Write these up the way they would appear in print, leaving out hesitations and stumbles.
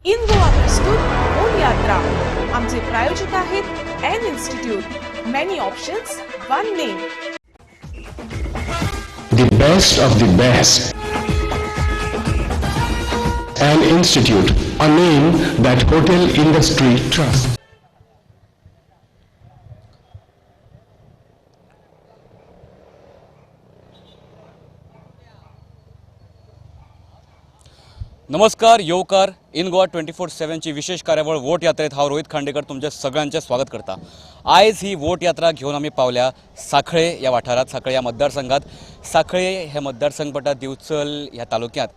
In Goa प्रस्तुत बोल यात्रा. आमचे प्रायोजक आहेत an institute. Many options, one name. The best of the best. An institute, a name that hotel industry trusts. नमस्कार, येवकार. इन गोवा 24/7 ची विशेष कार्यावळ वोट यात्रेत हांव रोहित खांडेकर तुमच्या सगळ्यांचे स्वागत करता. आयज ही वोट यात्रा घेऊन आम्ही पावल्या साखळे या वाठारात, साखळे या मतदारसंघात. साखळे हे मतदारसंघ पडटा दिवचल ह्या तालुक्यांत.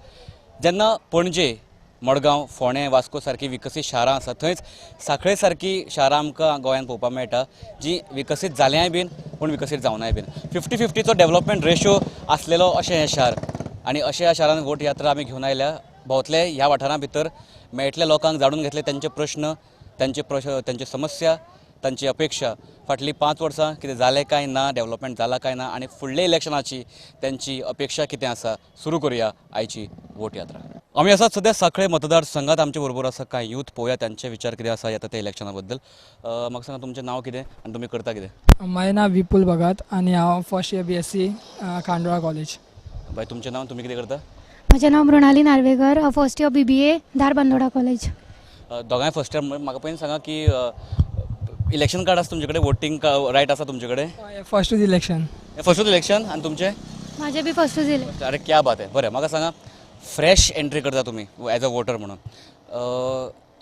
जेन्ना पणजे, मडगांव, फोंडे, वास्को सारखी विकसीत शारां आसा थंयच साखळे सारकी शारां आमकां गोंयांत पळोवपाक मेळटा जी विकसीत जाल्याय बीन पूण विकसीत जावनाय बीन. 50-50चो डेव्हलपमेंट रेशो आसलेलो अशें हें शार आनी अशें ह्या शारान वोट यात्रा आमी घेवन आयल्या. भोंवतले ह्या वाठारा भितर मेळटले लोकांक जाणून घेतले त्यांचे प्रश्न, त्यांचे समस्या, तांची अपेक्षा. फाटलीं 5 वर्सां कितें जालें काय ना, डेव्हलपमेंट जाला काय ना आनी फुडल्या इलेक्शनाची त्यांची अपेक्षा कितें आसा. सुरू करूया आयची वोट यात्रा. आमी आसात सध्या साखळे मतदारसंघात. आमचे बरोबर आसा कांय यूथ. पळोवया त्यांचे विचार कितें आसा येता त्या इलेक्शना बद्दल. म्हाका सांगा तुमचें नांव कितें आनी तुमी करता कितें? माझे नाव विपुल भगत आणि हांव first year BSc Khandola college. बाय तुमचें नांव, तुमी कितें करता? म्हजें नाव Mrunali Narvekar, first year BBA Dharbandora college. दोगांय फर्स्ट इयर. म्हाका पयलीं सांगा की इलेक्शन कार्ड आसा तुमचे कडेन, वोटींग रायट आसा तुमचे कडेन? First election. फर्स्टूच इलेक्शन. आनी तुमचें? माझे बी फर्स्टूच इलेक्शन. अरे क्या बात आहे. बरें, म्हाका सांगा फ्रेश एंट्री करता तुमी एज अ वोटर म्हणून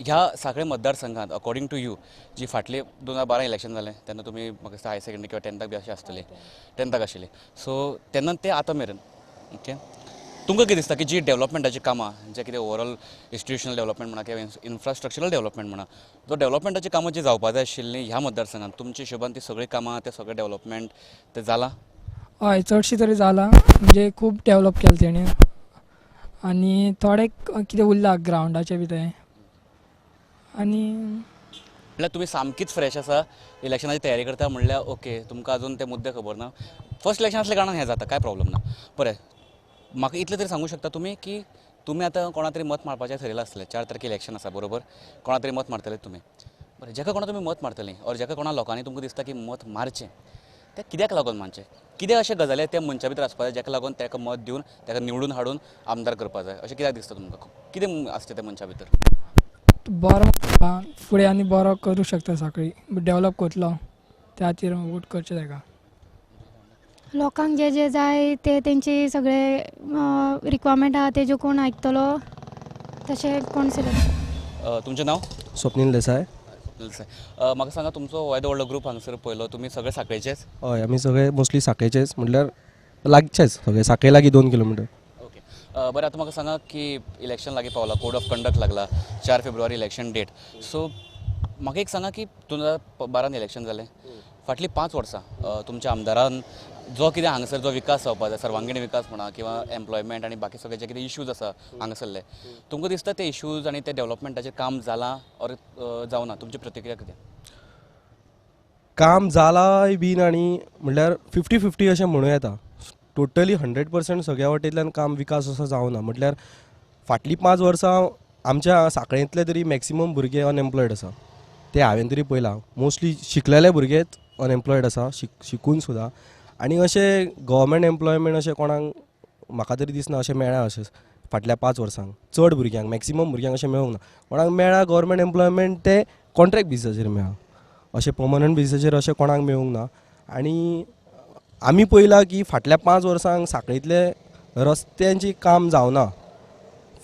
ह्या साखळे मतदारसंघात अकॉर्डिंग टू यू जी फाटली 2012 इलेक्शन जालें तेन्ना तुमी म्हाका दिसता हायर सेकंडरी किंवा 10th बी अशें आसतली, 10th आशिल्ली. सो तेन्ना ते आतां मेरेन ओके तुमकां कितें दिसता की जी डेव्हलपमेंटाची कामां जे कितें ओवरऑल इन्स्टिट्युशनल डेव्हलपमेंट म्हणा किंवा इन्फ्रास्ट्रक्चरल डेव्हलपमेंट म्हणा, जो डेव्हलपमेंटाची कामां जी जावपाक जाय आशिल्लीं ह्या मतदारसंघात तुमच्या हिशोबान ती सगळीं कामां, ते सगळें डेव्हलपमेंट ते जालां? हय, चडशी तरी जाला. म्हणजे खूब डेव्हलप केलें तेणें आनी थोडे कितें उरला ग्रावंडाचे बी ते. आनी म्हळ्यार तुमी सामकीच फ्रेश आसा, इलेक्शनाची तयारी करता म्हणल्यार ओके, तुमकां अजून ते मुद्दे खबर ना. फर्स्ट इलेक्शन असल्या कारणान हें जाता, काय प्रॉब्लेम ना. बरें, म्हाका इतलें तरी सांगूं शकता तुमी की तुमी आतां कोणा तरी मत मारपाचें थरयलां आसलें. 4 तारखेर इलेक्शन आसा बरोबर. कोणा तरी मत मारतले तुमी. बरें, जेका कोणा तुमी मत मारतलीं और जेका कोणा लोकांनी तुमकां दिसता की मत मारचें, तें कित्याक लागून मानचें? कितें अशें गजाली त्या मनशा भितर आसपा जाय जेका लागून ताका मत दिवन ताका निवडून हाडून आमदार करपा जाय, अशें कित्याक दिसता तुमकां? कितें आसचें त्या मनशा भितर? बरो फुडें आनी बरो करूं शकता, साखळी डेव्हलप करतलो, त्या खातीर वोट करचें ताका. लोकांक जे जे जाय ते तेंचे सगळे रिक्वायरमेंट आहा तेजे कोण आयकतलो तशें कोण सिलेक्ट. तुमचें नांव? स्वप्नील देसाय. म्हाका सांगा तुमचो हो येदो व्हडलो ग्रूप हांगासर पळयलो, तुमी सगळे साखळेचेच? हय, आमी सगळे मोस्टली साखळेचेच, म्हटल्यार लागचेच सगळे, साखळे लागीं 2 किलोमिटर. ओके, बरें. आतां म्हाका सांगा की इलेक्शन लागीं पावला, कोड ऑफ कंडक्ट लागला, 4 फेब्रुवारी इलेक्शन डेट. सो म्हाका एक सांगा की 2012 इलेक्शन जालें, फाटलीं 5 वर्सां तुमच्या आमदारान जो कितें हांगासर जो विकास जावपा जाय, सर्वांगीण विकास म्हणा किंवा एम्प्लॉयमेंट आनी बाकी सगळे जे कितें इश्यूज आसा हांगासरले, तुमकां दिसता ते इश्यूज आनी ते डेव्हलपमेंटाचेर काम जालां और जावना? तुमची प्रतिक्रिया कितें? काम जालाय बीन आनी म्हटल्यार 50-50 अशें म्हणूं येता. टोटली 100% सगळ्या वाटेंतल्यान काम विकास असो जावना. म्हटल्यार फाटलीं 5 वर्सां आमच्या साखळेंतले तरी मॅक्सिमम भुरगे अनएम्प्लॉयड आसा. ते हांवें तरी पळयलां. मोस्टली शिकलेले भुरगेच अनएम्प्लॉयड आसा, शिकून सुद्दां. आनी अशें गव्हर्मेंट एम्प्लॉयमेंट अशें कोणाक म्हाका तरी दिसना अशें मेळ्ळां अशें फाटल्या 5 वर्सांक. चड भुरग्यांक, मॅक्सिमम भुरग्यांक अशें मेळूंक ना. कोणाक मेळ्ळा गव्हर्मेंट एम्प्लॉयमेंट ते कॉन्ट्रॅक्ट बेसिसाचेर मेळ्ळा, अशें पर्मनंट बेसिसाचेर अशें कोणाक मेळूंक ना. आनी आमी पळयलां की फाटल्या 5 वर्सांक साखळेंतले रस्त्यांची काम जावना.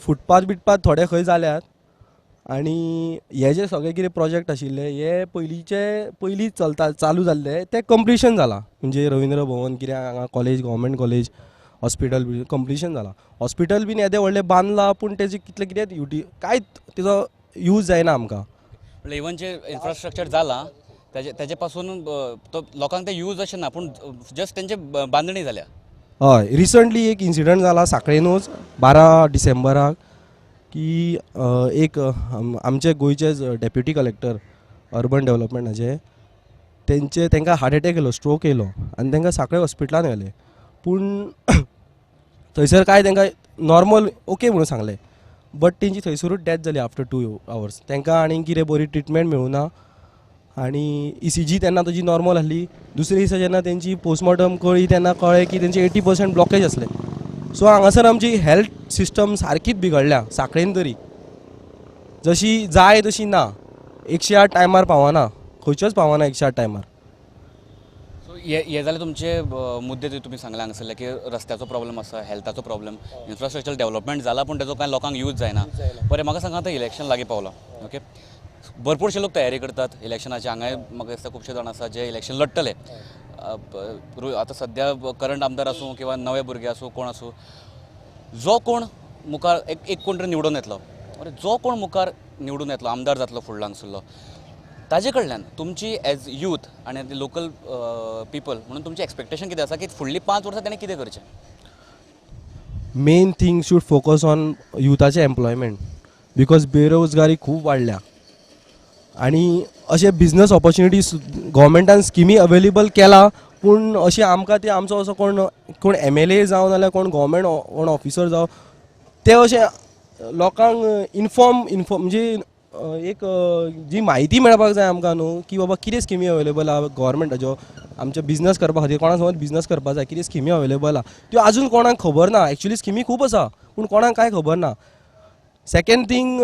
फुटपाथ थोडे खंय जाल्यात आनी हे जे सगळे कितें प्रोजेक्ट आशिल्ले हे पयलीं चालू जाल्ले ते कंप्लिशन जाला. म्हणजे रवींद्र भवन कितें हांगा कॉलेज, गव्हर्मेंट कॉलेज, हॉस्पिटल बी कंप्लिशन जाला. हॉस्पिटल बीन येदें व्हडलें बांदलां पूण तेजे कितलें कितें कांयच तेजो यूज जायना आमकां. म्हणजे इवन जे इन्फ्रास्ट्रक्चर जाला तेजे पासून तो लोकांक ते यूज अशें ना पूण जस्ट तेंचे बांदणी जाल्या. हय, रिसंटली एक इन्सिडंट जाला साखळेनूच 12 डिसेंबराक की एक आमचे गोंयचेच डेप्युटी कलेक्टर अर्बन डेव्हलपमेंटाचे तांकां हार्ट एटॅक येयलो, स्ट्रोक येयलो आनी तांकां साखळे हॉस्पिटलान व्हेले. पूण थंयसर काय तांकां नॉर्मल ओके म्हणून सांगलें. बट तेंची थंयसरूच डेथ जाली आफ्टर 2 hours. तांकां आनी कितें बरी ट्रिटमेंट मेळूना आनी ECG तेन्ना ताजी नॉर्मल आसली. दुसरे दिसा जेन्ना तेंची पोस्टमॉर्टम कळ्ळी तेन्ना कळ्ळें की तेंचे 80% ब्लॉकेज आसले. सो हांगासर आमची हेल्थ सिस्टम सारकीच बिगडल्या सांखळेन तरी. जशी जाय तशी ना. 108 टायमार पावना, खंयच्याच पावना 108 टायमार. सो हे जाले तुमचे मुद्दे जे तुम्ही सांगले हांगासरले की रस्त्याचो प्रॉब्लेम आसा, हेल्थाचो प्रॉब्लेम, इन्फ्रास्ट्रक्चर डेव्हलपमेंट जाला पूण तेजो कांय लोकांक यूज जायना. बरें म्हाका सांगा आतां इलेक्शन लागीं पावलां. ओके, भरपूरशे लोक तयारी करतात इलेक्शनाची. हांगाय म्हाका दिसता खुबशे जाण आसा जे इलेक्शन लडटले. आतां सद्या करंट आमदार आसूं किंवा नवे भुरगे आसूं कोण आसूं, जो कोण मुखार एक कोण तरी निवडून येतलो, बरें जो कोण मुखार निवडून येतलो आमदार जातलो फुडलो हांगसरलो, ताजे कडल्यान तुमची एज यूथ आनी लोकल पीपल म्हणून तुमची एक्सपेक्टेशन कितें आसा की फुडलीं 5 वर्सां तेणें कितें करचें? Main thing should focus on युथाचें एम्प्लॉयमेंट बिकॉज बेरोजगारी खूब वाडल्या आनी अशे बिजनस ऑपॉर्च्युनिटीज गोवमेंटान स्किमी अवेलेबल केला पूण अशें आमकां ते आमचो असो कोण MLA जावं नाल्यार कोण गोवमेंट कोण ऑफिसर जावं ते अशें लोकांक इन्फॉर्म म्हणजे एक जी म्हायती मेळपाक जाय आमकां न्हू की बाबा कितें स्किमी अवेलेबल आहा गोवोरमेंटाच्यो आमचे बिजनस करपा खातीर. कोणाक समज बिजनस करपा जाय कितें स्किमी अवेलेबल आहा त्यो आजून कोणाक खबर ना. एक्चुअली स्किमी खूब आसा पूण कोणाक कांय खबर ना. सेकेंड थिंग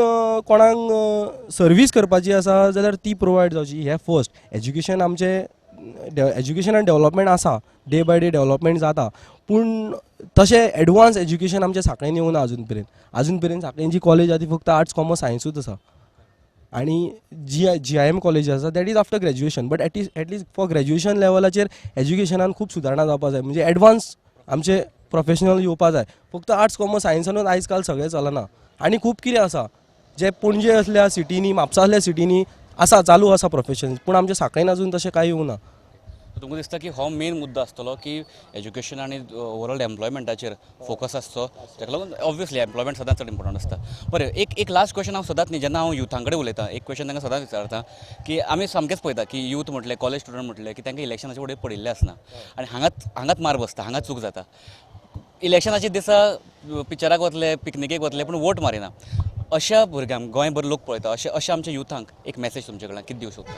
कोणाक सर्वीस करपाची आसा जाल्यार ती प्रोवायड जावची. हे फर्स्ट. एज्युकेशन आमचें एज्युकेशन आनी डेव्हलपमेंट आसा, डे बाय डे डेव्हलपमेंट जाता पूण तशें एडवान्स एज्युकेशन आमच्या सांखळेन येवना आजून पर्यंत सांखळेन जी कॉलेज आसा ती फक्त आर्ट्स कॉमर्स सायन्सूच आसा आनी GIM कॉलेज आसा that is after graduation. But at least for graduation लेवलाचेर एज्युकेशनान खूब सुदारणा जावपा जाय. म्हणजे एडवान्स आमचे प्रोफेशनल येवपा जाय. फक्त आर्ट्स कॉमर्स सायन्सानूच आयज काल सगळें चलना. आनी खूब कितें आसा जे पणजे असल्या सिटीनी म्हापसा असल्या सिटीनी आसा चालू आसा प्रोफेशन पूण आमच्या सांखळेन अजून तशें कांय येवना. तुमकां दिसता की हो मेन मुद्दो आसतलो की एज्युकेशन आनी ओवरऑल एम्प्लॉयमेंटाचेर फोकस आसचो. ताका लागून ऑब्वियसली एम्प्लॉयमेंट सदांच चड इम्पॉर्टंट आसता. बरें, एक लास्ट क्वेश्चन हांव सदांच न्ही जेन्ना हांव युथां कडेन उलयतां एक क्वेश्चन तांकां सदांच विचारता की आमी सामकेंच पळयता की यूथ म्हटलें कॉलेज स्टुडंट म्हटलें की तांकां इलेक्शनाचे फुडें पडिल्लें आसना आनी हांगाच मार बसता, हांगाच चूक जाता. इलेक्शनाच्या दिसा पिक्चराक वतले, पिकनिकेक वतले पूण वोट मारिना. अशा भुरग्यांक गोंयभर लोक पळयता अशा आमच्या युथांक एक मॅसेज तुमचे कडल्यान कितें दिवंक सोदता?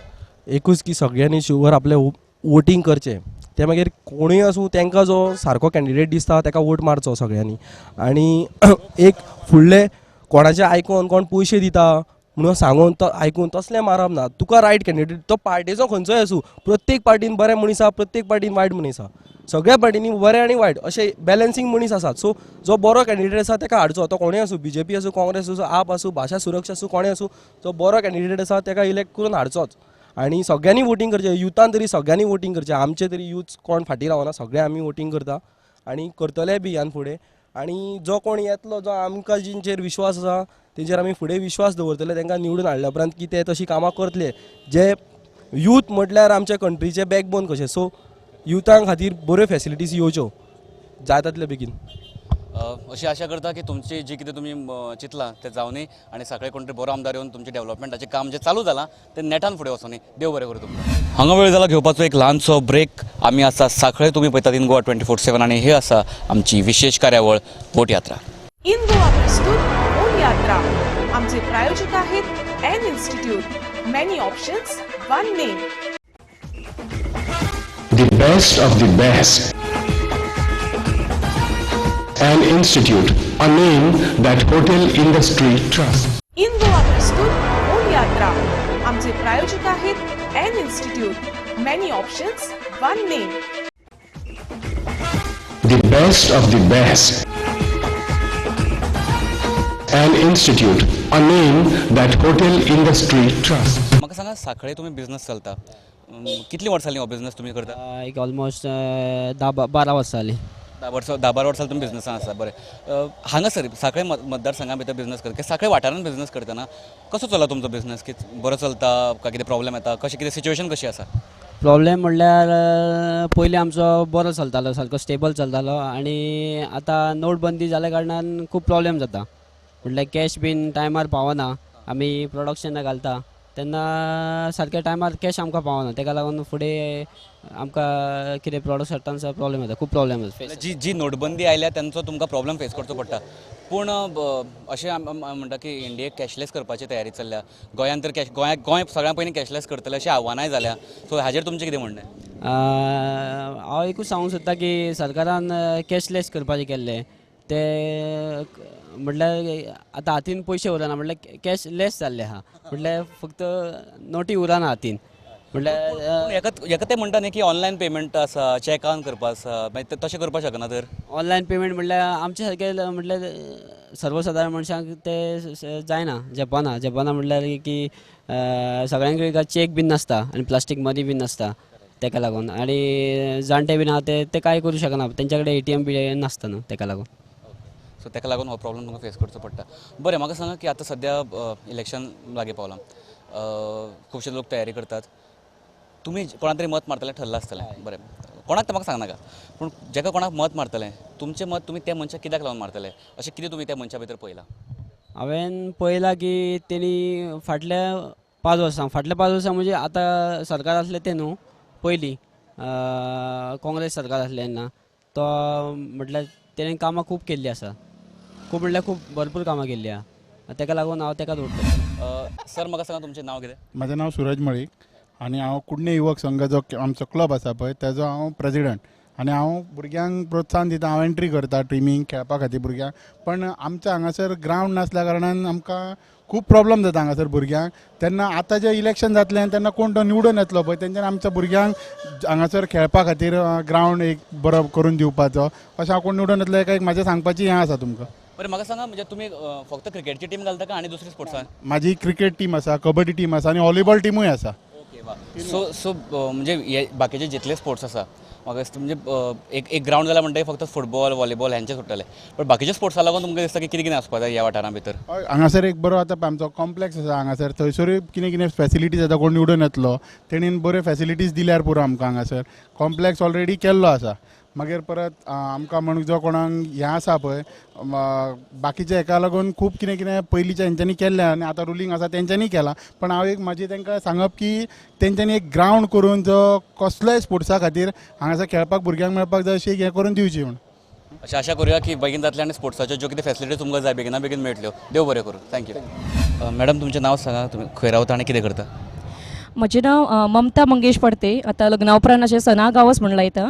एकूच की सगळ्यांनी शुवर आपलें वोटींग करचें. ते मागीर कोणूय आसूं तांकां जो सारको कॅन्डिडेट दिसता ताका वोट मारचो सगळ्यांनी. आनी एक फुडले कोणाचें आयकून कोण पयशे दिता म्हणून सांगून तो आयकून तसलें मारप ना. तुका रायट कॅन्डिडेट तो पार्टीचो खंयचोय आसूं. प्रत्येक पार्टीन बरे मनीस आसा, प्रत्येक पार्टीन वायट मनीस आसा. सगळ्या पार्टींनी बरे आनी वायट अशे बॅलन्सींग मनीस आसात. सो जो बरो कॅन्डिडेट आसा ताका हाडचो. तो कोणूय आसूं, BJP आसूं, काँग्रेस आसूं, आप आसूं, भाशा सुरक्षा आसूं, कोणूय आसूं, जो बरो कॅन्डिडेट आसा ताका इलेक्ट करून हाडचोच. आनी सगळ्यांनी वोटींग करचें. युथान तरी सगळ्यांनी वोटींग करचें. आमचे तरी यूथ कोण फाटीं रावना, सगळे आमी वोटींग करता आनी करतले बी ह्यान फुडें. आनी जो कोण येतलो जो आमकां जेंचेर विश्वास आसा तेंचेर आमी फुडें विश्वास दवरतले. तांकां निवडून हाडल्या उपरांत की ते तशी कामां करतले. जे यूथ म्हटल्यार आमच्या कंट्रीचे बॅकबोन कशें. सो युथां खातीर बऱ्यो फॅसिलिटीज येवच्यो जाय तितले बेगीन. अशी आशा करता की तुमची जी कितें तुमी चिंतलां तें जावनी आनी सगळे कोण तरी बरो आमदार येवन तुमचे डेव्हलपमेंटाचें काम जें चालू जालां तें नेटान फुडें वचोनी. देव बरें करूं तुमकां. हांगा वेळ जाला घेवपाचो एक ल्हानसो ब्रेक. आमी आसा सांखळे, तुमी पळयतात इन गोवा 24/7 आनी हे आसा आमची विशेष कार्यावळ वोट यात्रा. इन गोवा प्रस्तुत वोट यात्रा. आमचे प्रायोजक आहेत an institute. Many options, one name. The best of the best. An institute, a name that hotel industry trusts. In Goa प्रस्तुत वोट यात्रा. आमचे प्रायोजक आहेत an institute. Many options, one name. The best of the best. An institute, a name that hotel industry trusts. म्हाका सांगा सांखळे तुमी business चलता, कितलीं वर्सां जालीं हो बिझनस तुमी करता? एक ऑलमोस्ट 10-12 वर्सां जालीं. 10-12 वर्सां तुमी बिझनसान आसा. बरें, हांगासर सांखळे मतदारसंघा भितर बिझनस करता, सांखळे वाठारांत बिझनस करतना कसो चलता तुमचो बिझनस? बरो चलता काय कितें प्रॉब्लेम येता? कशें कितें सिच्युएशन कशी आसा? प्रॉब्लेम म्हणल्यार पयलीं आमचो बरो चलतालो, सारको स्टेबल चलतालो आनी आतां नोटबंदी जाल्या कारणान खूब प्रॉब्लेम जाता. म्हणल्यार कॅश बीन टायमार पावना. आमी प्रोडक्शनाक घालता तेन्ना सारक्या टायमार कॅश आमकां पावना. ताका लागून फुडें आमकां कितें प्रोडक्ट हाडटाना प्रॉब्लेम येता, खूब प्रॉब्लेम जाता. जी नोटबंदी आयल्या तांचो तुमकां प्रॉब्लेम फेस करचो पडटा. पूण अशें म्हणटा की इंडियेक कॅशलेस करपाची तयारी चल्ल्या गोंयांत तर गोंय सगळ्यां पयलीं कॅशलेस करतले अशी आव्हानाय जाल्या सो हाजेर तुमचें कितें म्हणणें हांव एकूच सांगूंक सोदता की सरकारान कॅशलेस करपाचें केल्लें ते म्हटल्यार आतां हातीन पयशे उरना म्हटल्यार कॅशलेस जाल्ले आहा म्हटल्यार फक्त नोटी उरना हातीन म्हटल्यार हेका ते म्हणटा न्ही की ऑनलायन पेमेंट आसा चॅकान करपा आसा मागीर तशें करपाक शकना तर ऑनलायन पेमेंट म्हटल्यार आमचे सारके म्हटल्यार सर्वसाधारण मनशांक ते जायना जपाना म्हटल्यार की सगळ्यांक चेक बीन नासता आनी प्लास्टीक मनी बीन नासता तेका लागून आनी जाणटे बीन आहा ते काय करूं शकना तेंच्या कडेन ATM बी नासता न्हू तेका लागून सो तेका लागून हो प्रॉब्लम तुमकां फेस करचो पडटा बरें म्हाका सांगा की आतां सद्या इलेक्शन लागीं पावलां खुबशे लोक तयारी करतात तुमी कोणा तरी मत मारतलें ठरलें आसतलें बरें कोणाक तें म्हाका सांगनाका पूण जेका कोणाक मत मारतलें तुमचें मत तुमी त्या मनशाक कित्याक लागून मारतले अशें कितें तुमी त्या मनशा भितर पळयलां हांवें पळयलां की तेणी फाटल्या 5 वर्सां म्हणजे आतां सरकार आसलें तें न्हू पयलीं काँग्रेस सरकार आसलें तेन्ना तो म्हटल्यार तेणें कामां खूब केल्लीं आसा खूब म्हटल्यार खूब भरपूर कामां केल्लीं आहा तेका लागून हांव तेकाच वोट सर म्हाका सांगा तुमचें नांव कितें म्हजें नांव सूरज मळीक आनी हांव कुडणे युवक संघ जो आमचो क्लब आसा पळय तेजो हांव प्रेजिडंट आनी हांव भुरग्यांक प्रोत्साहन दिता हांव एंट्री करता टिमींग खेळपा खातीर भुरग्यांक पण आमच्या हांगासर ग्रावंड नासल्या कारणान आमकां खूब प्रॉब्लम जाता हांगासर भुरग्यांक तेन्ना आतां जें इलेक्शन जातलें तेन्ना कोण तो निवडून येतलो पळय तेंच्यानी आमच्या भुरग्यांक हांगासर खेळपा खातीर ग्रावंड एक बरो करून दिवपाचो अशें हांव कोण निवडून येतलो एक म्हाजें सांगपाची हें आसा तुमकां बरें म्हाका सांगा म्हणजे तुमी फक्त क्रिकेटची टीम घालता का आनी दुसरी स्पोर्ट्सान म्हाजी क्रिकेट टीम आसा कबड्डी टीम आसा आनी व्हॉलीबॉल टीमूय आसा ओके वा सो म्हणजे हे बाकीचे जितले स्पोर्ट्स आसा म्हाका दिसता म्हणजे एक ग्रावंड जाल्यार म्हणटा फक्त फुटबॉल व्हॉलीबॉल हेंचे सुट्टले पण बाकीचे स्पोर्ट्सा लागून तुमकां दिसता की कितें कितें आसपा जाय ह्या वाठारा भितर हय हांगासर एक बरो आतां आमचो कॉम्प्लेक्स आसा हांगासर थंयसरूय कितें कितें फॅसिलिटीज आतां कोण निवडून येतलो तेणीन बऱ्यो फॅसिलिटीज दिल्यार पुरो आमकां हांगासर कॉम्प्लेक्स ऑलरेडी केल्लो आसा मागीर परत आमकां म्हणून जो कोणाक हें आसा पळय बाकीच्या हेका लागून खूब कितें कितें पयलींच्या हेंच्यांनी केल्लें आनी आतां रुलींग आसा तेंच्यांनी केलां पण हांव एक म्हाजी तांकां सांगप की तेंच्यांनी एक ग्रावंड करून जो कसलोय स्पोर्ट्सा खातीर हांगासर खेळपाक भुरग्यांक मेळपाक जाय अशी हें करून दिवची म्हण अशें आशा करूया की बेगीन जातलें आनी स्पोर्ट्साच्यो ज्यो कितें फॅसिलिटीज तुमकां जाय बेगिना बेगीन मेळटल्यो देव बरें करूं थँक्यू मॅडम तुमचें नांव सांगा तुमी खंय रावता आनी कितें करता म्हजें नांव ममता मंगेश पडते आतां लग्ना उपरांत अशें सना गांवस म्हणून लायता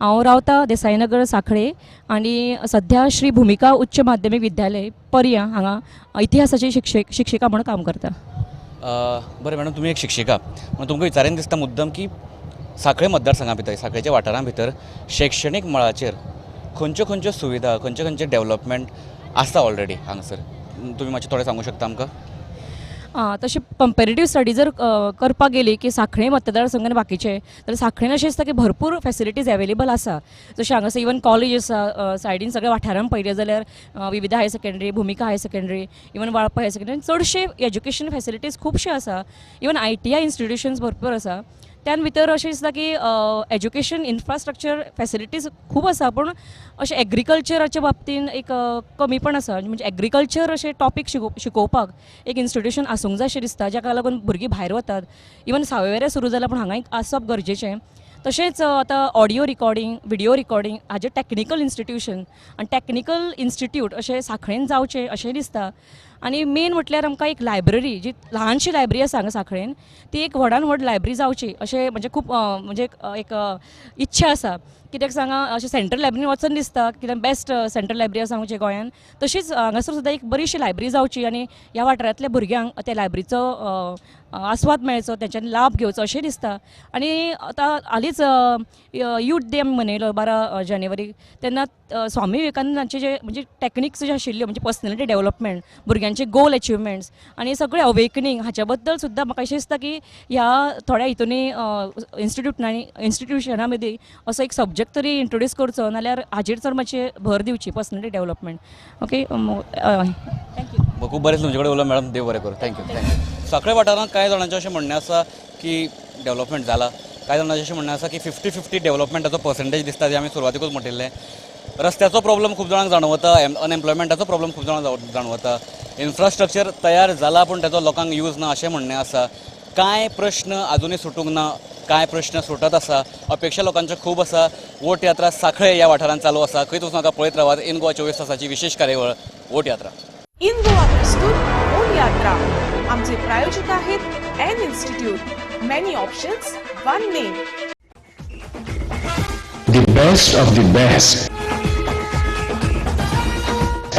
हांव रावता देसाईनगर सांखळे आनी सध्या श्री भुमिका उच्च माध्यमीक विद्यालय पर्या हांगा इतिहासाची शिक्षिका म्हणून काम करता बरें मॅडम तुमी एक शिक्षिका म्हणून तुमकां विचारेन दिसता मुद्दम की सांखळे मतदारसंघा भितर सांखळेच्या वाठारां भितर शैक्षणीक मळाचेर खंयच्यो खंयच्यो सुविधा खंयचे खंयचे डेव्हलपमेंट आसा ऑलरेडी हांगासर तुमी मातशें थोडें सांगूं शकता आमकां तशें कंपेरेटीव स्टडी जर करपाक गेली की सांखळे मतदारसंघ आनी बाकीचे जाल्यार सांखळेन अशें दिसता की भरपूर फॅसिलिटीज एवेलेबल आसा जशें हांगासर इवन कॉलेज आसा सायडीन सगळ्या वाठारांत पळयलें जाल्यार विविधा हायर सेकंडरी भुमिका हायर सेकंडरी इवन वाळपा हायर सेकंडरी चडशे एज्युकेशन फॅसिलिटीज खुबशे आसा इवन ITI इन्स्टिट्युशन्स भरपूर आसा त्यान भितर अशें दिसता की एज्युकेशन इन्फ्रास्ट्रक्चर फॅसिलिटीज खूब आसा पूण अशें एग्रीकल्चराच्या बाबतीन एक कमीपण आसा म्हणजे एग्रीकल्चर अशें टॉपीक शिकोवपाक एक इन्स्टिट्युशन आसूंक जाय अशें दिसता जाका लागून भुरगीं भायर वतात इवन सावेवेरें सुरू जालां पूण हांगा एक आसप गरजेचें तशेंच आतां ऑडियो रिकॉर्डिंग व्हिडिओ रिकॉर्डिंग हाजें टॅक्निकल इन्स्टिट्युशन आनी टॅक्निकल इन्स्टिट्यूट अशें सांखळेन जावचें अशें दिसता आनी मेन म्हटल्यार आमकां एक लायब्ररी जी ल्हानशी लायब्ररी आसा हांगा सांखळेन ती एक व्हडान व्हड लायब्ररी जावची अशें म्हणजे खूब म्हणजे एक इच्छा आसा कित्याक सांगा अशें सेंट्रल लायब्ररीन वचून दिसता कित्याक बेस्ट सेंट्रल लायब्ररी आसा आमच्या गोंयांत तशीच हांगासर सुद्दां एक बरीशी लायब्ररी जावची आनी ह्या वाठारांतल्या भुरग्यांक त्या लायब्ररीचो आस्वाद मेळचो तेंच्यांनी लाभ घेवचो अशें दिसता आनी आतां हालींच यूथ डे आमी मनयलो 12 जानेवारी तेन्ना स्वामी विवेकानंदांचे जे म्हणजे टॅक्निक्स जे आशिल्ल्यो म्हणजे पर्सनॅलिटी डेव्हलपमेंट भुरग्यांचे गोल अचिवमेंट्स आनी सगळे अवेकनींग हाच्या बद्दल सुद्दां म्हाका अशें दिसता की ह्या थोड्या हितूनी इन्स्टिट्युशना मदीं असो एक सब्जेक्ट तरी इंट्रोड्यूस करचो नाल्यार हाजेर चड मातशें भर दिवची पर्सनॅलिटी डेव्हलपमेंट ओके थँक्यू खूब बरें तुमचे कडेन उलयलें मॅडम देव बरें करूं थँक्यू सांखळे वाठारांत कांय जाणांचें अशें म्हणणें आसा की डेव्हलपमेंट जाला कांय जाणांचें अशें म्हणणें आसा की 50-50 डेव्हलपमेंटाचो पर्संटेज दिसता जे आमी सुरवातेकूच म्हणिल्लें रस्त्याचो प्रॉब्लम खूब जाणांक जाणवता अनएम्प्लॉयमेंटाचो प्रॉब्लम खूब जाणांक जाणवता इन्फ्रास्ट्रक्चर तयार जाला पूण ताचो लोकांक यूज ना अशें म्हणणें आसा कांय प्रश्न आजुनूय सुटूंक ना कांय प्रश्न सुटत आसा अपेक्षा लोकांच्यो खूब आसा वोट यात्रा सांखळे ह्या वाठारांत चालू आसा खंय वचून म्हाका पळयत रावात इन गोवा 24 तासाची विशेष कार्यावळ वोट यात्रा. इन गोवा प्रस्तुत वोट यात्रा. आमचे प्रायोजक आहेत an institute. Many options, one name. The best of the best.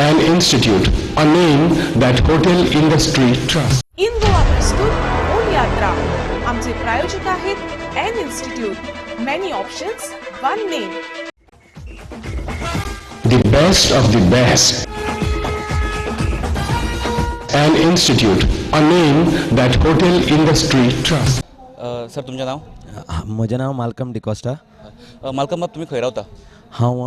An institute, a name that hotel industry trusts. In Goa प्रस्तुत वोट यात्रा. आमचे प्रायोजक आहेत an institute. Many options, one name. The best of the best. An institute, a name that hotel industry trusts. Sir तुमचें नाव? म्हजें नांव Malcolm D'Costa. Malcolm बाब, तुम्ही खंय रावता? हांव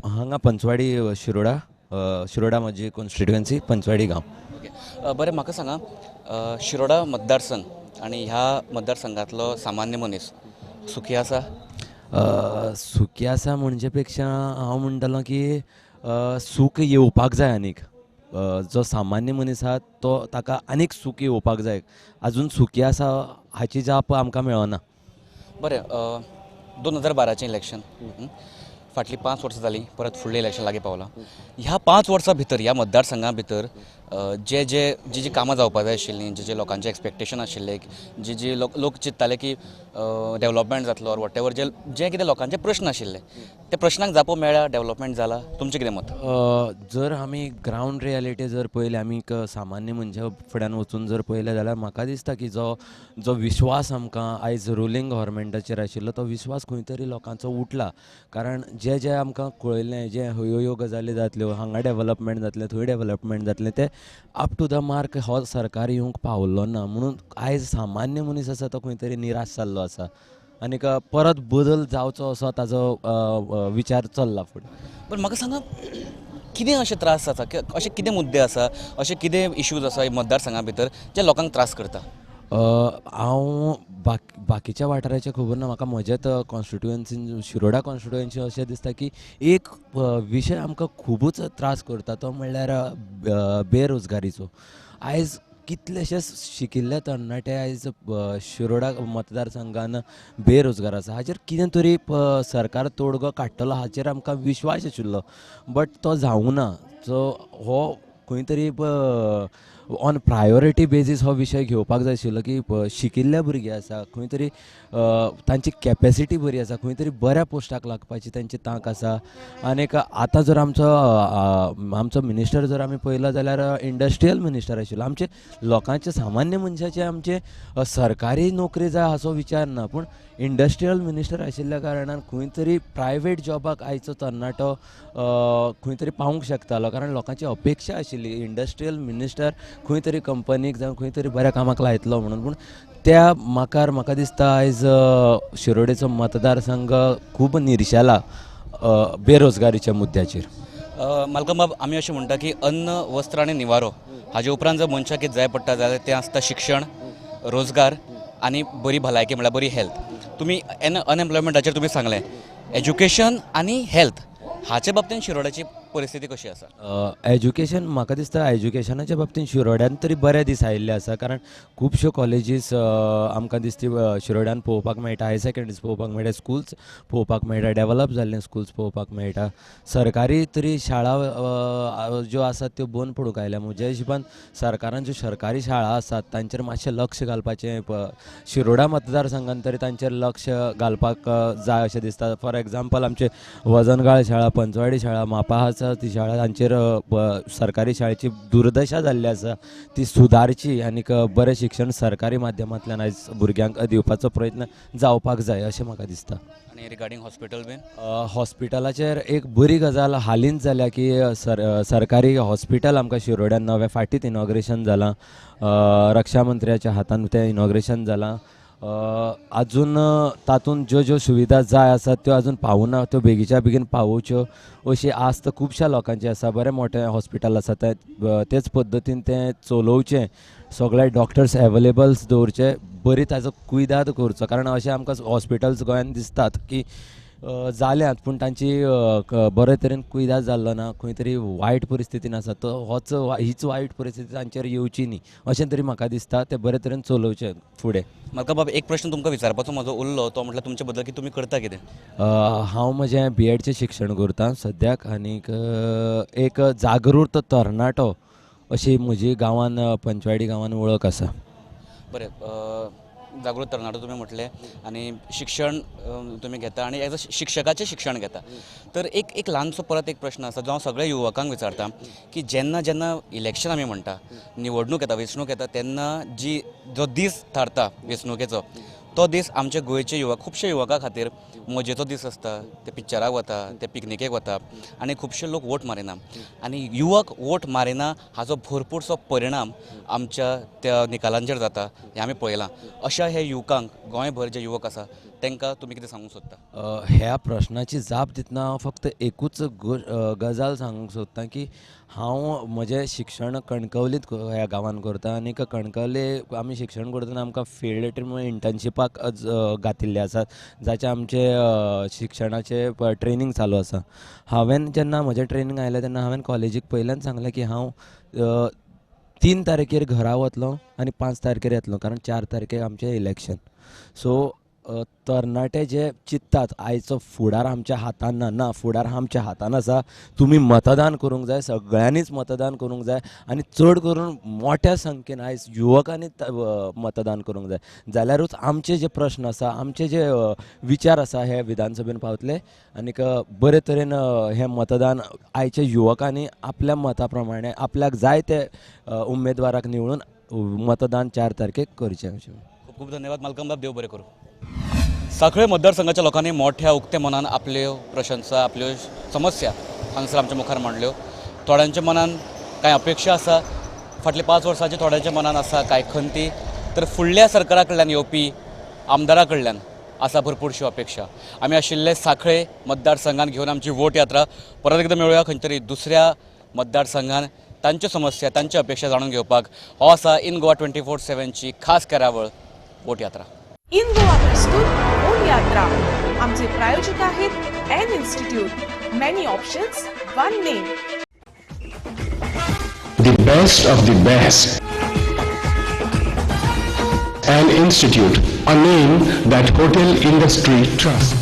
हांगा पंचवाडी शिरोडा म्हजी कॉन्स्टिट्युएन्सी पंचवाडी गांव. ओके. बरें, म्हाका सांगा, शिरोडा मतदारसंघ आनी ह्या मतदारसंघातलो सामान्य मनीस सुखी आसा? सुखी आसा म्हणजे पेक्षा हांव म्हणटलो की सूख येवपाक जाय आनीक. जो सामान्य मनीस आसा तो ताका आनीक सूख येवपाक जाय. आजून सुखी आसा हाची जाप आमकां मेळना. बरें, 2012चें इलेक्शन, फाटलीं 5 वर्सां जालीं, परत फुडलें इलेक्शन लागीं पावलां. ह्या 5 वर्सां भितर ह्या मतदारसंघा भितर जी कामां जावपाक जाय आशिल्लीं, जे लोकांचे एक्सपेक्टेशन आशिल्ले, जे लोक चिंत्ताले की डेव्हलपमेंट जातलो ऑर वॉट एवर, जे कितें लोकांचे प्रश्न आशिल्ले ते प्रश्नांक जापो मेळ्ळा, डेव्हलपमेंट जाला. तुमचें कितें मत? जर आमी ग्रावंड रियलिटी जर पळयली, आमी सामान्य मनशा फुड्यान वचून जर पळयलें जाल्यार म्हाका दिसता की जो विश्वास आमकां आयज रुलींग गव्हर्मेंटाचेर आशिल्लो तो विश्वास खंय तरी लोकांचो उठला. कारण जे आमकां कळयलें, जे ह्यो गजाली जातल्यो, हांगा डेव्हलपमेंट जातलें, थंय डेव्हलपमेंट जातलें, तें अप टू द मार्क हो सरकार येवंक पावल्लो ना. म्हणून आयज सामान्य मनीस आसा तो खंय तरी निराश जाल्लो आसा आनीक परत बदल जावचो असो ताजो विचार चल्ला फुडें. पण म्हाका सांगा, कितें अशे त्रास जाता, अशे कितें मुद्दे आसा, अशे कितें इश्यूज आसा मतदारसंघा भितर जे लोकांक त्रास करता? हांव बाकीच्या वाठाराचें खबर ना, म्हाका म्हज्याच कॉन्स्टिट्युएन्सीन शिरोडा कॉन्स्टिट्युएन्सी अशें दिसता की एक विशय आमकां खुबूच त्रास करता, तो म्हणल्यार बेरोजगारीचो. आयज कितलेशेच शिकिल्ले तरणाटे आयज शिरोडा मतदारसंघान बेरोजगार आसा. हाचेर कितें तरी सरकार तोडगो काडटलो हाचेर आमकां विश्वास आशिल्लो, बट तो जावूं ना. सो हो खंय तरी ऑन प्रायोरिटी बेजीस हो विशय घेवपाक जाय आशिल्लो की शिकिल्ले भुरगे आसा, खंय तरी तांची कॅपेसिटी बरी आसा, खंय तरी बऱ्या पोस्टाक लागपाची तांची तांक आसा. आनीक आतां जर आमचो मिनिस्टर जर आमी पळयलो जाल्यार इंडस्ट्रियल मिनिस्टर आशिल्लो. आमचे लोकांचे सामान्य मनशाचे आमचे सरकारी नोकरी जाय हाचो विचार ना, पूण इंडस्ट्रियल मिनिस्टर आशिल्ल्या कारणान खंय तरी प्रायवेट जॉबाक आयचो तरणाटो खंय तरी पावूंक शकतालो. कारण लोकांची अपेक्षा आशिल्ली इंडस्ट्रियल मिनिस्टर खंय तरी कंपनीक जावं खंय तरी बऱ्या कामाक लायतलो म्हणून. पूण त्या म्हाका दिसता आयज शिरोडेचो मतदारसंघ खूब निर्शेला बेरोजगारीच्या मुद्द्याचेर. मालकम बाब, आमी अशें म्हणटा की अन्न, वस्त्र आनी निवारो हाजे उपरांत जर मनशाक कितें जाय पडटा जाल्यार तें आसता शिक्षण, रोजगार आनी बरी भलायकी, म्हळ्यार बरी हेल्थ. तुमी अनएम्प्लॉयमेंटाचेर तुमी सांगलें, एज्युकेशन आनी हेल्थ हाचे बाबतींत शिरोड्याची परिस्थिती कशी आसा? एज्युकेशन म्हाका दिसता एज्युकेशनाच्या बाबतींत शिरोड्यान तरी बरे दीस आयिल्ले आसा. कारण खुबश्यो कॉलेजीस आमकां दिसता शिरोड्यान पळोवपाक मेळटा, हायर सेकंडरीज पळोवपाक मेळटा, स्कुल्स पळोवपाक मेळटा, डेवलप जाल्ले स्कुल्स पळोवपाक मेळटा. सरकारी तरी शाळा ज्यो आसात त्यो बंद पडूंक आयल्या. म्हज्या हिशोबान सरकारान ज्यो सरकारी शाळा आसात तांचेर मातशें लक्ष घालपाचें, शिरोडा मतदारसंघान तरी तांचेर लक्ष घालपाक जाय अशें दिसता. फॉर एग्जाम्पल आमचे वजनगाळ शाळा, पंचवाडी शाळा, मापा आसा, ती शाळा तांचेर सरकारी शाळेची दुर्दशा जाल्ली आसा, ती सुदारची आनीक बरें शिक्षण सरकारी माध्यमांतल्यान आयज भुरग्यांक दिवपाचो प्रयत्न जावपाक जाय अशें म्हाका दिसता. आनी रिगार्डींग हॉस्पिटल बीन? हॉस्पिटलाचेर एक बरी गजाल हालींच जाल्या की सरकारी हॉस्पिटल आमकां शिरोड्यान नव्या फाटीत इनॉग्रेशन जालां. रक्षा मंत्र्याच्या हातान तें इनॉग्रेशन जालां. अजून तातूंत ज्यो सुविधा जाय आसात त्यो अजून पावूना, त्यो बेगीच्या बेगीन पावोवच्यो अशी आस्त खुबश्या लोकांची आसा. बरें मोठें हॉस्पिटल आसा तेच पद्दतीन तें चलोवचें, सगळे डॉक्टर्स एवेलेबल्स दवरचे, बरी ताजो कुयदाद करचो. कारण अशें आमकां हॉस्पिटल्स गोंयांत दिसतात की जाल्यात पूण तांची बरे तरेन कुयदाद जाल्लो ना, खंय तरी वायट परिस्थितीन आसा. तो हीच वायट परिस्थिती तांचेर येवची न्ही अशें तरी म्हाका दिसता. ते बरे तरेन चलोवचे फुडें. म्हाका बाब एक प्रश्न तुमकां विचारपाचो म्हजो उरलो तो म्हटल्यार तुमचे बद्दल की तुमी करता कितें. हांव म्हजें BEdचें शिक्षण करतां सद्याक, आनीक एक जागृत तरणाटो अशी म्हजी गांवान पंचवाडी गांवान वळख आसा. बरें, जागृत तरणाटो तुमी म्हटलें आनी शिक्षण तुमी घेता आनी एज अ शिक्षकाचें शिक्षण घेता. तर एक ल्हानसो परत एक प्रश्न आसा जो हांव सगळ्या युवकांक विचारता की जेन्ना जेन्ना इलेक्शन आमी म्हणटा, निवडणूक येता, वेंचणूक येता, तेन्ना जो दीस थारता वेंचणुकेचो, तो दीस आमचे गोंयचे युवक, खुबशे युवकां खातीर मजेचो दीस आसता. ते पिक्चराक वता, ते पिकनिकेक वता आनी खुबशे लोक वोट मारिना. आनी युवक वोट मारिना हाचो भरपूरसो परिणाम आमच्या त्या निकालांचेर जाता हें आमी पळयलां. अशा हे युवकांक, गोंयभर जे युवक आसा तांकां तुमी कितें सांगूंक सोदता. ह्या प्रश्नाची जाप दितना हांव फक्त एकूच गजाल सांगूंक सोदतां की हांव म्हजें शिक्षण कणकवलीत ह्या गांवांत करता. आनीक कणकवली आमी शिक्षण करतना आमकां फिल्ड ट्रीप इंटर्नशिपाक घातिल्ले आसात, जाचे आमचे शिक्षणाचे ट्रेनींग चालू आसा. हांवें जेन्ना म्हजें ट्रेनींग आयलें तेन्ना हांवें कॉलेजीक पयल्यान सांगलें की हांव 3 तारखेर घरा वतलों आनी 5 तारखेर येतलों, कारण 4 तारखेक आमचें इलेक्शन. सो तरणाटे जे चिंततात आयचो फुडार आमच्या हातान ना, फुडार आमच्या हातान आसा. तुमी मतदान करूंक जाय, सगळ्यांनीच मतदान करूंक जाय आनी चड करून मोठ्या संख्येन आयज युवकांनी मतदान करूंक जाय. जाल्यारूच आमचे जे प्रश्न आसा, आमचे जे विचार आसा हे विधानसभेन पावतले. आनीक बरे तरेन हें मतदान आयच्या युवकांनी आपल्या मता प्रमाणे आपल्याक जाय ते उमेदवाराक निवडून मतदान 4 तारखेक करचें. खूब खूब धन्यवाद मालकम बाब, देव बरें करूं. सांखळे मतदारसंघाच्या लोकांनी मोठ्या उक्त्या मनान आपल्यो प्रशंसा, आपल्यो समस्या हांगसर आमच्या मुखार मांडल्यो. थोड्यांच्या मनान कांय अपेक्षा आसा, फाटले 5 वर्सांची थोड्यांच्या मनान आसा कांय खंती, तर फुडल्या सरकारा कडल्यान येवपी आमदारा कडल्यान आसा भरपूरश्यो अपेक्षा. आमी आशिल्ले सांखळे मतदारसंघान घेवन आमची वोट यात्रा परत एकदां मेळुया खंय तरी दुसऱ्या मतदारसंघान तांच्यो समस्या, तांच्यो अपेक्षा जाणून घेवपाक. हो आसा इन गोवा 24/7 ची खास कार्यावळ वोट यात्रा. इन गोवा प्रस्तुत वोट यात्रा. आमचे प्रायोजक आहेत an institute. Many options, one name. The best of the best. An institute, a name that hotel industry trusts.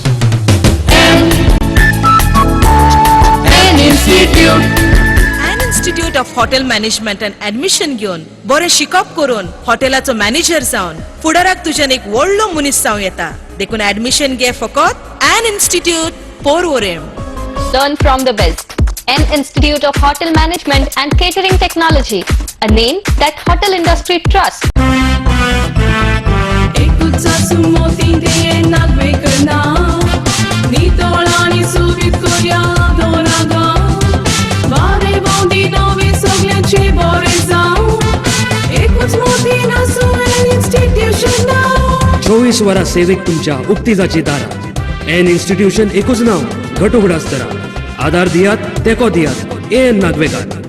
An Institute of Hotel Management and Admission घेवन बरें शिकप करून हॉटेलाचो मॅनेजर जावन फुडाराक तुज्यान एक व्हडलो मनीस जावं येता. देखून ऍडमिशन घे फकत An Institute Porvorim. Learn from the best. An Institute of Hotel Management and Catering Technology, a name that hotel industry trusts. चोवीस वरां सेवेक तुमच्या उक्तीजाची दारां. एन इन्स्टिट्यूशन एकूच नांव, घट उगडास दरा. आदार दियात, तेको दियात. एन नागवेकार.